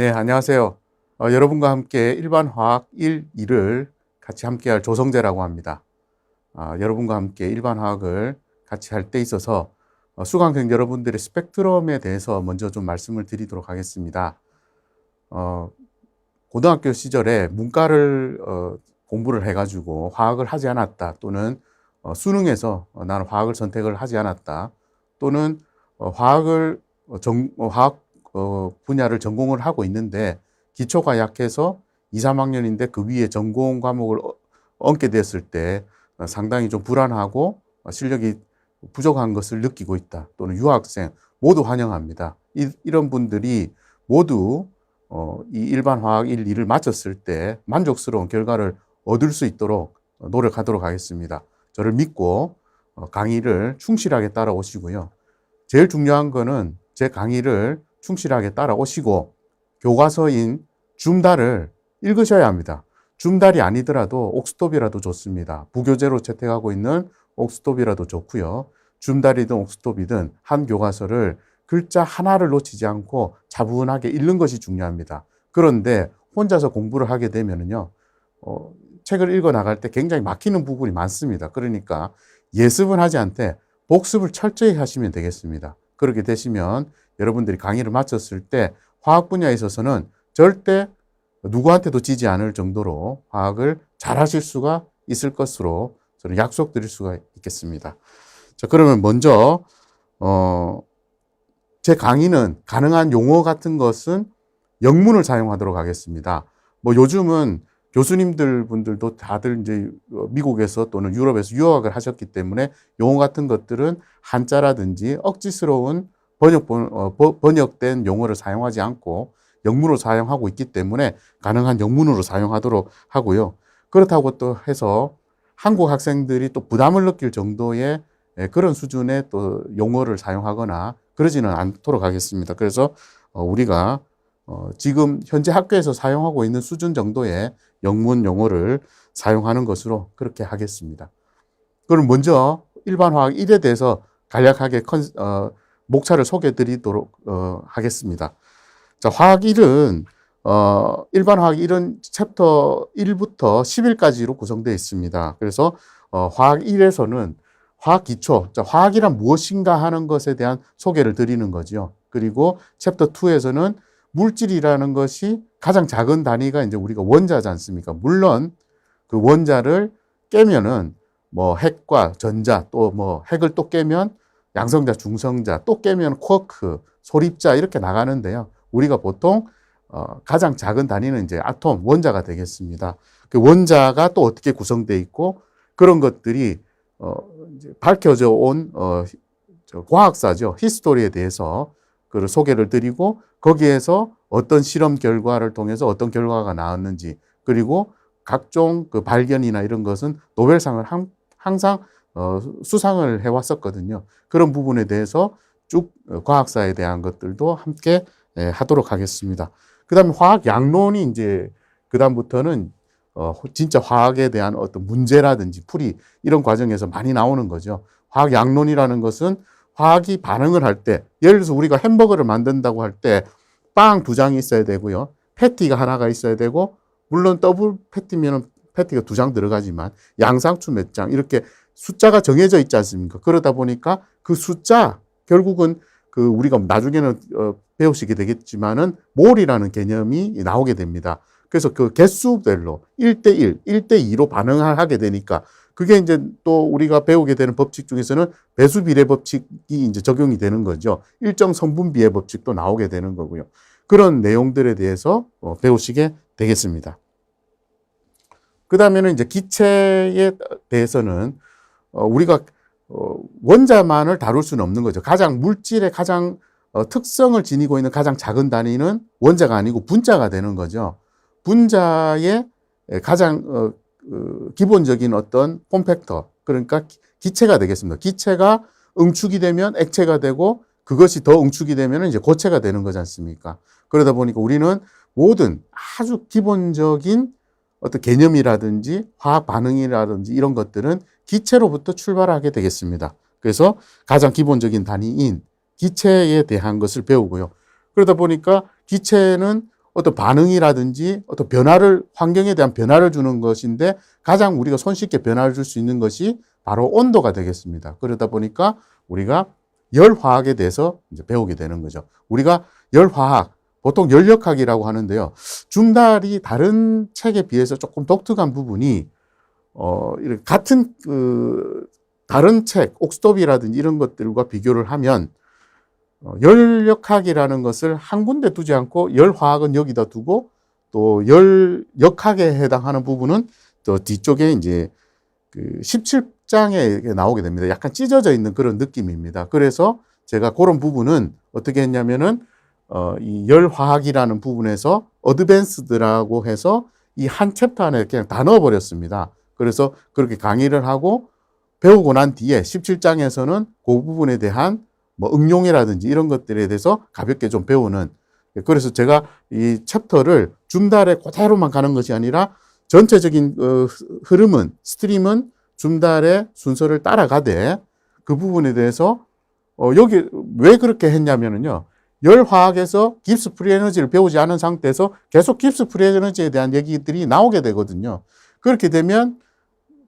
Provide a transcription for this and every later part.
네, 안녕하세요. 여러분과 함께 일반 화학 1, 2를 같이 함께할 조성재라고 합니다. 여러분과 함께 일반 화학을 같이 할 때 있어서 수강생 여러분들의 스펙트럼에 대해서 먼저 좀 말씀을 드리도록 하겠습니다. 어, 고등학교 시절에 문과를 공부를 해가지고 화학을 하지 않았다, 또는 수능에서 나는 화학을 선택을 하지 않았다, 또는 화학을 화학 분야를 전공을 하고 있는데 기초가 약해서 2, 3학년인데 그 위에 전공 과목을 얹게 됐을 때 상당히 좀 불안하고 실력이 부족한 것을 느끼고 있다, 또는 유학생 모두 환영합니다. 이런 분들이 모두 이 일반 화학 1, 2를 마쳤을 때 만족스러운 결과를 얻을 수 있도록 노력하도록 하겠습니다. 저를 믿고 강의를 충실하게 따라오시고요. 제일 중요한 거는 제 강의를 충실하게 따라오시고 교과서인 줌달을 읽으셔야 합니다. 줌달이 아니더라도 옥스톱이라도 좋습니다. 부교재로 채택하고 있는 옥스톱이라도 좋고요. 줌달이든 옥스톱이든 한 교과서를 글자 하나를 놓치지 않고 차분하게 읽는 것이 중요합니다. 그런데 혼자서 공부를 하게 되면요, 책을 읽어 나갈 때 굉장히 막히는 부분이 많습니다. 그러니까 예습은 하지 않되 복습을 철저히 하시면 되겠습니다. 그렇게 되시면 여러분들이 강의를 마쳤을 때 화학 분야에 있어서는 절대 누구한테도 지지 않을 정도로 화학을 잘 하실 수가 있을 것으로 저는 약속드릴 수가 있겠습니다. 자, 그러면 먼저 제 강의는 가능한 용어 같은 것은 영문을 사용하도록 하겠습니다. 뭐 요즘은 교수님들 분들도 다들 이제 미국에서 또는 유럽에서 유학을 하셨기 때문에 용어 같은 것들은 한자라든지 억지스러운 번역된 용어를 사용하지 않고 영문으로 사용하고 있기 때문에 가능한 영문으로 사용하도록 하고요. 그렇다고 또 해서 한국 학생들이 또 부담을 느낄 정도의 그런 수준의 또 용어를 사용하거나 그러지는 않도록 하겠습니다. 그래서 우리가 지금 현재 학교에서 사용하고 있는 수준 정도의 영문 용어를 사용하는 것으로 그렇게 하겠습니다. 그럼 먼저 일반 화학 1에 대해서 간략하게 목차를 소개해 드리도록 하겠습니다. 자, 화학 1은 일반 화학 1은 챕터 1부터 10일까지로 구성되어 있습니다. 그래서 화학 1에서는 화학 기초, 자, 화학이란 무엇인가 하는 것에 대한 소개를 드리는 거죠. 그리고 챕터 2에서는 물질이라는 것이 가장 작은 단위가 이제 우리가 원자지 않습니까? 물론 그 원자를 깨면은 뭐 핵과 전자, 또 뭐 핵을 또 깨면 양성자, 중성자, 또 깨면 쿼크, 소립자 이렇게 나가는데요. 우리가 보통 가장 작은 단위는 이제 아톰, 원자가 되겠습니다. 그 원자가 또 어떻게 구성되어 있고 그런 것들이 이제 밝혀져 온 과학사죠. 히스토리에 대해서 그 소개를 드리고 거기에서 어떤 실험 결과를 통해서 어떤 결과가 나왔는지, 그리고 각종 그 발견이나 이런 것은 노벨상을 항상 수상을 해왔었거든요. 그런 부분에 대해서 쭉 과학사에 대한 것들도 함께 하도록 하겠습니다. 그 다음에 화학 양론이 이제 그 다음부터는 진짜 화학에 대한 어떤 문제라든지 풀이 이런 과정에서 많이 나오는 거죠. 화학 양론이라는 것은 화학이 반응을 할 때, 예를 들어서 우리가 햄버거를 만든다고 할 때 빵 2장이 있어야 되고요. 패티가 하나가 있어야 되고, 물론 더블 패티면 패티가 2장 들어가지만 양상추 몇 장 이렇게 숫자가 정해져 있지 않습니까? 그러다 보니까 그 숫자 결국은 그 우리가 나중에는 배우시게 되겠지만은 몰이라는 개념이 나오게 됩니다. 그래서 그 개수별로 1대1, 1대2로 반응을 하게 되니까 그게 이제 또 우리가 배우게 되는 법칙 중에서는 배수 비례 법칙이 이제 적용이 되는 거죠. 일정 성분 비례 법칙도 나오게 되는 거고요. 그런 내용들에 대해서 배우시게 되겠습니다. 그 다음에는 이제 기체에 대해서는 우리가 원자만을 다룰 수는 없는 거죠. 가장 물질의 가장 특성을 지니고 있는 가장 작은 단위는 원자가 아니고 분자가 되는 거죠. 분자의 가장 기본적인 어떤 폼팩터, 그러니까 기체가 되겠습니다. 기체가 응축이 되면 액체가 되고 그것이 더 응축이 되면 이제 고체가 되는 거지 않습니까? 그러다 보니까 우리는 모든 아주 기본적인 어떤 개념이라든지 화학 반응이라든지 이런 것들은 기체로부터 출발하게 되겠습니다. 그래서 가장 기본적인 단위인 기체에 대한 것을 배우고요. 그러다 보니까 기체는 어떤 반응이라든지 어떤 변화를, 환경에 대한 변화를 주는 것인데 가장 우리가 손쉽게 변화를 줄 수 있는 것이 바로 온도가 되겠습니다. 그러다 보니까 우리가 열화학에 대해서 이제 배우게 되는 거죠. 우리가 열화학, 보통 열역학이라고 하는데요. 줌달이 다른 책에 비해서 조금 독특한 부분이, 이렇게 같은 다른 책, 옥스톱이라든지 이런 것들과 비교를 하면, 열역학이라는 것을 한 군데 두지 않고 열화학은 여기다 두고 또 열역학에 해당하는 부분은 또 뒤쪽에 이제 그 17장에 나오게 됩니다. 약간 찢어져 있는 그런 느낌입니다. 그래서 제가 그런 부분은 어떻게 했냐면은, 이 열화학이라는 부분에서 어드밴스드라고 해서 이 한 챕터 안에 그냥 다 넣어버렸습니다. 그래서 그렇게 강의를 하고 배우고 난 뒤에 17장에서는 그 부분에 대한 뭐 응용이라든지 이런 것들에 대해서 가볍게 좀 배우는, 그래서 제가 이 챕터를 줌달에 그대로만 가는 것이 아니라 전체적인 흐름은, 스트림은 줌달의 순서를 따라가되 그 부분에 대해서 여기 왜 그렇게 했냐면은요, 열화학에서 깁스 프리에너지를 배우지 않은 상태에서 계속 깁스 프리에너지에 대한 얘기들이 나오게 되거든요. 그렇게 되면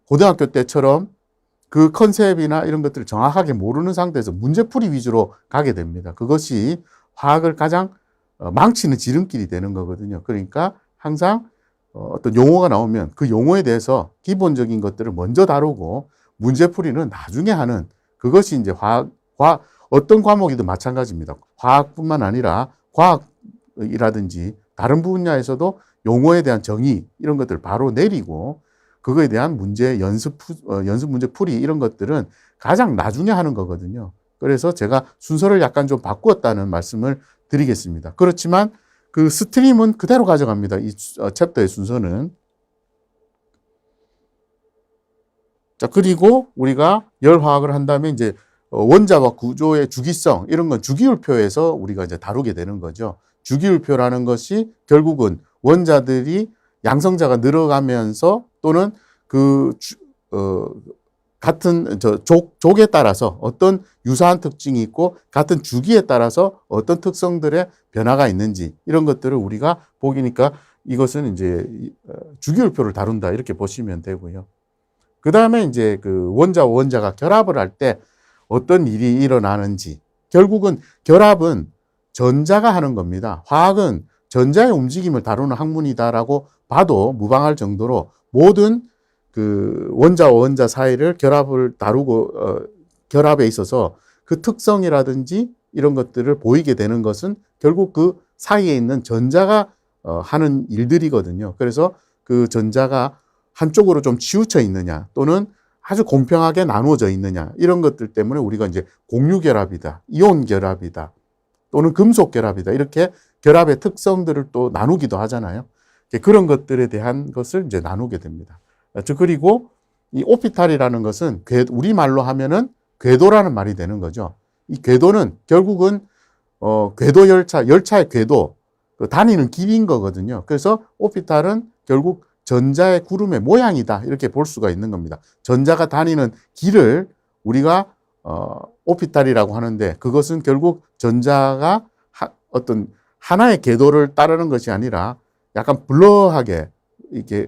고등학교 때처럼 그 컨셉이나 이런 것들을 정확하게 모르는 상태에서 문제풀이 위주로 가게 됩니다. 그것이 화학을 가장 망치는 지름길이 되는 거거든요. 그러니까 항상 어떤 용어가 나오면 그 용어에 대해서 기본적인 것들을 먼저 다루고 문제풀이는 나중에 하는, 그것이 이제 어떤 과목이든 마찬가지입니다. 화학뿐만 아니라 과학이라든지 다른 분야에서도 용어에 대한 정의 이런 것들을 바로 내리고 그거에 대한 문제 연습 문제 풀이 이런 것들은 가장 나중에 하는 거거든요. 그래서 제가 순서를 약간 좀 바꾸었다는 말씀을 드리겠습니다. 그렇지만 그 스트림은 그대로 가져갑니다. 이 챕터의 순서는. 자, 그리고 우리가 열화학을 한 다음에 이제 원자와 구조의 주기성, 이런 건 주기율표에서 우리가 이제 다루게 되는 거죠. 주기율표라는 것이 결국은 원자들이 양성자가 늘어가면서 또는 같은 족에 따라서 어떤 유사한 특징이 있고 같은 주기에 따라서 어떤 특성들의 변화가 있는지 이런 것들을 우리가 보기니까 이것은 이제 주기율표를 다룬다 이렇게 보시면 되고요. 그 다음에 이제 그 원자와 원자가 결합을 할 때 어떤 일이 일어나는지, 결국은 결합은 전자가 하는 겁니다. 화학은 전자의 움직임을 다루는 학문이다라고 봐도 무방할 정도로 모든 그 원자와 원자 사이를 결합을 다루고 결합에 있어서 그 특성이라든지 이런 것들을 보이게 되는 것은 결국 그 사이에 있는 전자가 하는 일들이거든요. 그래서 그 전자가 한쪽으로 좀 치우쳐 있느냐 또는 아주 공평하게 나누어져 있느냐 이런 것들 때문에 우리가 이제 공유 결합이다, 이온 결합이다 또는 금속 결합이다 이렇게 결합의 특성들을 또 나누기도 하잖아요. 그런 것들에 대한 것을 이제 나누게 됩니다. 그리고 이 오피탈이라는 것은 우리말로 하면은 궤도라는 말이 되는 거죠. 이 궤도는 결국은 궤도 열차의 궤도, 다니는 길인 거거든요. 그래서 오피탈은 결국 전자의 구름의 모양이다 이렇게 볼 수가 있는 겁니다. 전자가 다니는 길을 우리가 오피탈이라고 하는데 그것은 결국 전자가 어떤 하나의 궤도를 따르는 것이 아니라 약간 블러하게 이렇게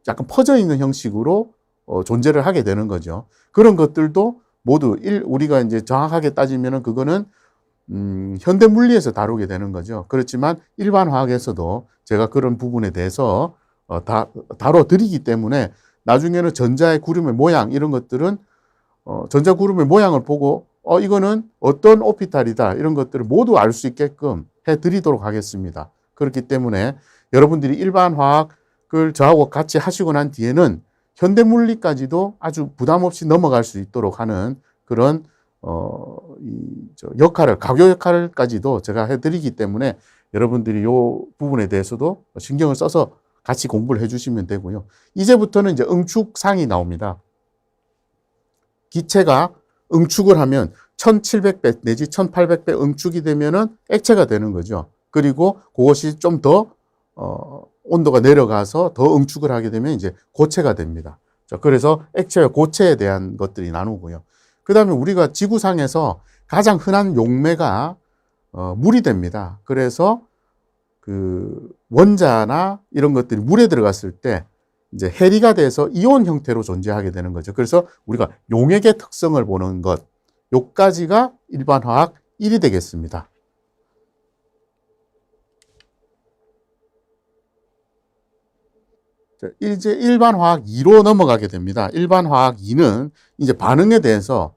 약간 퍼져 있는 형식으로 존재를 하게 되는 거죠. 그런 것들도 모두 우리가 이제 정확하게 따지면은 그거는 현대 물리에서 다루게 되는 거죠. 그렇지만 일반 화학에서도 제가 그런 부분에 대해서 다뤄드리기 때문에 나중에는 전자의 구름의 모양 이런 것들은 전자 구름의 모양을 보고 이거는 어떤 오피탈이다 이런 것들을 모두 알 수 있게끔 해드리도록 하겠습니다. 그렇기 때문에 여러분들이 일반 화학을 저하고 같이 하시고 난 뒤에는 현대 물리까지도 아주 부담 없이 넘어갈 수 있도록 하는 그런 가교 역할까지도 제가 해드리기 때문에 여러분들이 이 부분에 대해서도 신경을 써서 같이 공부를 해주시면 되고요. 이제부터는 이제 응축상이 나옵니다. 기체가 응축을 하면 1700배 내지 1800배 응축이 되면은 액체가 되는 거죠. 그리고 그것이 좀 더 온도가 내려가서 더 응축을 하게 되면 이제 고체가 됩니다. 자, 그래서 액체와 고체에 대한 것들이 나누고요. 그 다음에 우리가 지구상에서 가장 흔한 용매가 물이 됩니다. 그래서 그 원자나 이런 것들이 물에 들어갔을 때 이제 해리가 돼서 이온 형태로 존재하게 되는 거죠. 그래서 우리가 용액의 특성을 보는 것, 요까지가 일반 화학 1이 되겠습니다. 이제 일반 화학 2로 넘어가게 됩니다. 일반 화학 2는 이제 반응에 대해서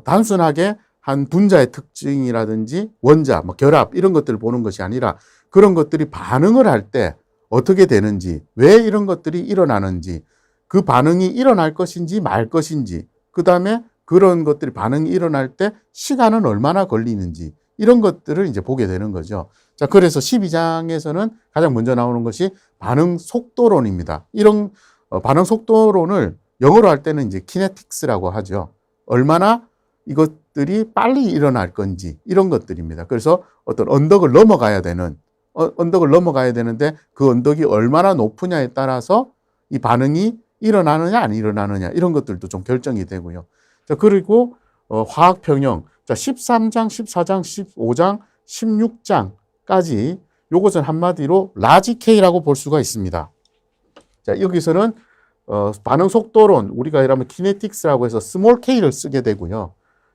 단순하게 한 분자의 특징이라든지 원자, 뭐 결합 이런 것들을 보는 것이 아니라 그런 것들이 반응을 할 때 어떻게 되는지, 왜 이런 것들이 일어나는지, 그 반응이 일어날 것인지 말 것인지, 그 다음에 그런 것들이 반응이 일어날 때 시간은 얼마나 걸리는지 이런 것들을 이제 보게 되는 거죠. 자, 그래서 12장에서는 가장 먼저 나오는 것이 반응 속도론입니다. 이런 반응 속도론을 영어로 할 때는 이제 키네틱스라고 하죠. 얼마나 이것들이 빨리 일어날 건지 이런 것들입니다. 그래서 어떤 언덕을 넘어가야 되는데 그 언덕이 얼마나 높으냐에 따라서 이 반응이 일어나느냐 안 일어나느냐 이런 것들도 좀 결정이 되고요. 자, 그리고 화학평형. 자, 13장, 14장, 15장, 16장까지 요것은 한마디로 라지 K라고 볼 수가 있습니다. 자, 여기서는 반응 속도론, 우리가 이러면 키네틱스라고 해서 스몰 K를 쓰게 되고요.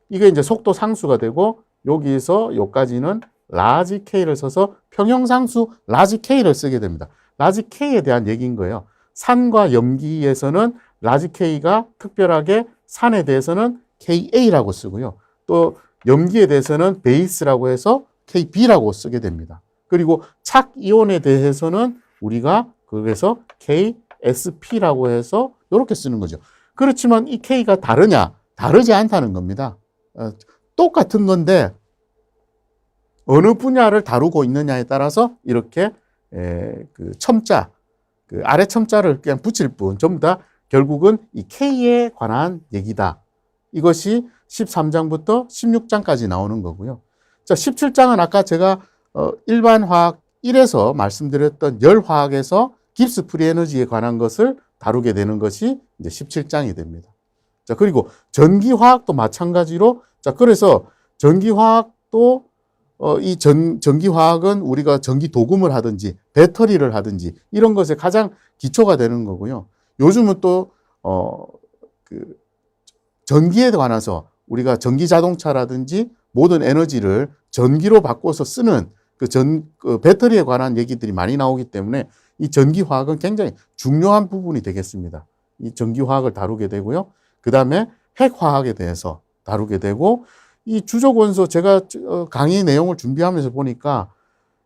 이게 이제 속도 상수가 되고 여기서 요까지는 라지 K를 써서 평형상수 라지 K를 쓰게 됩니다. 라지 K에 대한 얘기인 거예요. 산과 염기에서는 라지 K가 특별하게 산에 대해서는 KA라고 쓰고요. 또 염기에 대해서는 베이스라고 해서 KB라고 쓰게 됩니다. 그리고 착이온에 대해서는 우리가 그래서 KSP라고 해서 이렇게 쓰는 거죠. 그렇지만 이 K가 다르냐? 다르지 않다는 겁니다. 똑같은 건데 어느 분야를 다루고 있느냐에 따라서 이렇게 그 첨자, 그 아래 첨자를 그냥 붙일 뿐 전부 다 결국은 이 K에 관한 얘기다. 이것이 13장부터 16장까지 나오는 거고요. 자, 17장은 아까 제가 일반 화학 1에서 말씀드렸던 열화학에서 깁스 프리에너지에 관한 것을 다루게 되는 것이 이제 17장이 됩니다. 자, 그리고 전기화학도 마찬가지로, 자, 그래서 전기화학도 이 전기화학은 우리가 전기 도금을 하든지 배터리를 하든지 이런 것에 가장 기초가 되는 거고요. 요즘은 또 그 전기에 관해서 우리가 전기 자동차라든지 모든 에너지를 전기로 바꿔서 쓰는 그 배터리에 관한 얘기들이 많이 나오기 때문에 이 전기화학은 굉장히 중요한 부분이 되겠습니다. 이 전기화학을 다루게 되고요. 그 다음에 핵화학에 대해서 다루게 되고, 이 주조건소 제가 강의 내용을 준비하면서 보니까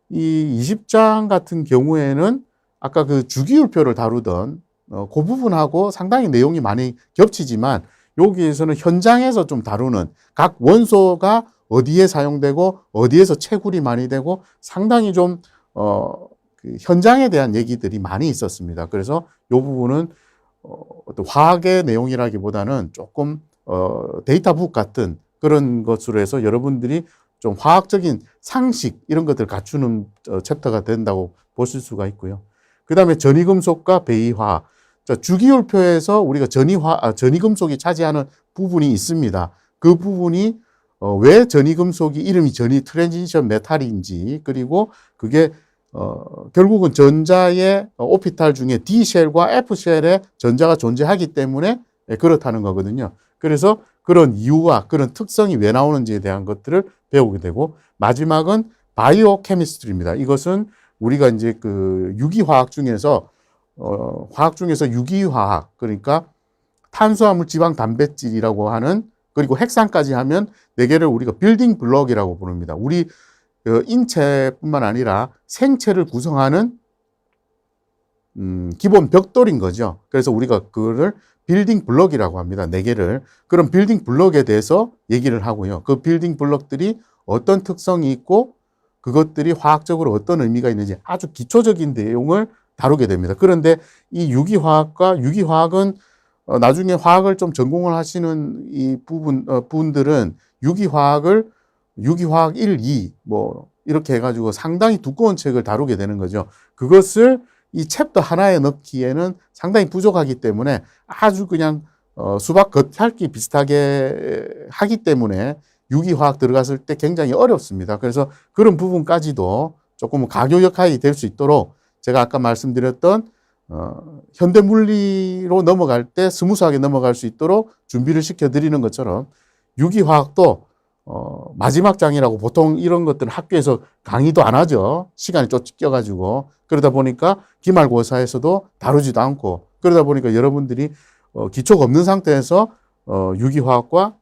이 20장 같은 경우에는 아까 그 주기율표를 다루던 그 부분하고 상당히 내용이 많이 겹치지만 여기에서는 현장에서 좀 다루는 각 원소가 어디에 사용되고 어디에서 채굴이 많이 되고 상당히 좀 그 현장에 대한 얘기들이 많이 있었습니다. 그래서 이 부분은 어떤 화학의 내용이라기보다는 조금 데이터북 같은 그런 것으로 해서 여러분들이 좀 화학적인 상식 이런 것들을 갖추는 챕터가 된다고 보실 수가 있고요. 그 다음에 전이금속과 배이화학. 자, 주기율표에서 우리가 전이금속이 차지하는 부분이 있습니다. 그 부분이 왜 전이금속이 이름이 트랜지션 메탈인지, 그리고 그게 결국은 전자의 오피탈 중에 D쉘과 F쉘에 전자가 존재하기 때문에 그렇다는 거거든요. 그래서 그런 이유와 그런 특성이 왜 나오는지에 대한 것들을 배우게 되고, 마지막은 바이오 케미스트리입니다. 이것은 우리가 이제 그 유기화학 중에서 유기화학, 그러니까 탄수화물, 지방, 단백질이라고 하는, 그리고 핵산까지 하면 네 개를 우리가 빌딩 블럭이라고 부릅니다. 우리 인체뿐만 아니라 생체를 구성하는 기본 벽돌인 거죠. 그래서 우리가 그거를 빌딩 블럭이라고 합니다. 네 개를. 그럼 빌딩 블럭에 대해서 얘기를 하고요. 그 빌딩 블럭들이 어떤 특성이 있고 그것들이 화학적으로 어떤 의미가 있는지 아주 기초적인 내용을 다루게 됩니다. 그런데 이 유기화학은 나중에 화학을 좀 전공을 하시는 이 분들은 유기화학 1, 2 뭐 이렇게 해가지고 상당히 두꺼운 책을 다루게 되는 거죠. 그것을 이 챕터 하나에 넣기에는 상당히 부족하기 때문에 아주 그냥 수박 겉핥기 비슷하게 하기 때문에 유기화학 들어갔을 때 굉장히 어렵습니다. 그래서 그런 부분까지도 조금 가교역학이 될 수 있도록 제가 아까 말씀드렸던 현대 물리로 넘어갈 때 스무스하게 넘어갈 수 있도록 준비를 시켜드리는 것처럼 유기화학도 마지막 장이라고 보통 이런 것들은 학교에서 강의도 안 하죠. 시간이 쫓겨가지고. 그러다 보니까 기말고사에서도 다루지도 않고 그러다 보니까 여러분들이 기초가 없는 상태에서 유기화학과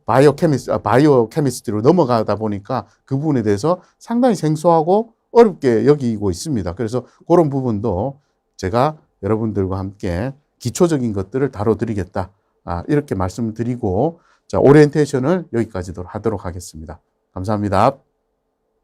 바이오케미스트리로 넘어가다 보니까 그 부분에 대해서 상당히 생소하고 어렵게 여기고 있습니다. 그래서 그런 부분도 제가 여러분들과 함께 기초적인 것들을 다뤄드리겠다. 이렇게 말씀을 드리고 자, 오리엔테이션을 여기까지도 하도록 하겠습니다. 감사합니다.